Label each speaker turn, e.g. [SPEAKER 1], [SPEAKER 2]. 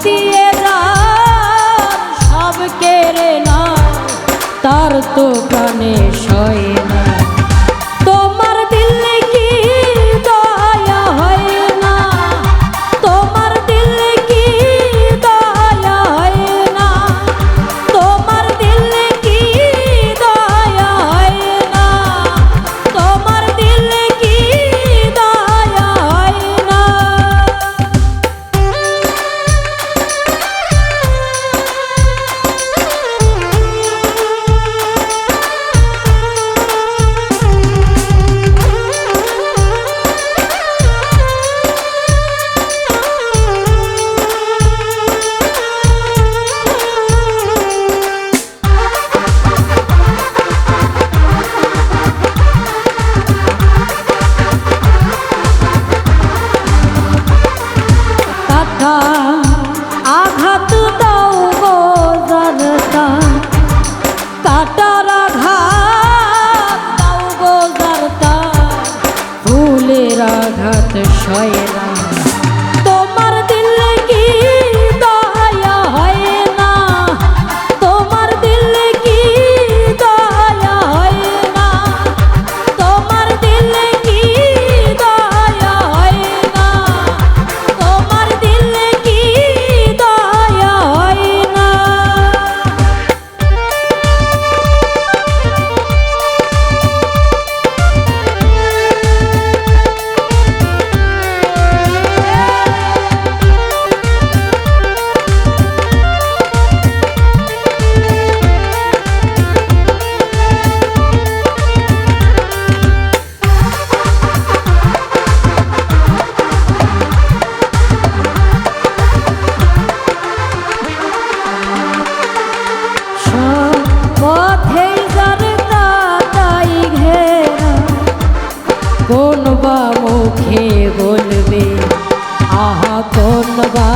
[SPEAKER 1] দিয়ে যার সব কেড়ে না, তার তো প্রাণে সয় না। তোমার দিলে কি দয়া হয় না, তোমার দিলে কি দয়া হয় না, তোমার দিলে কি দয়া হয় না, তোমার দিলে কি দয়া হয় না। আঘাত দাও গো জারতা, কাটার আঘাত দাও গো জারতা, ফুলের আঘাত সয় না। তোমার দিলে কি দয়া হয় না, তোমার দিলে কি দয়া হয় না, তোমার দিলে কি দয়া হয় না, তোমার দিলে কি দয়া হয় না। কোন বা মুখে বলবে, আহা কোন বা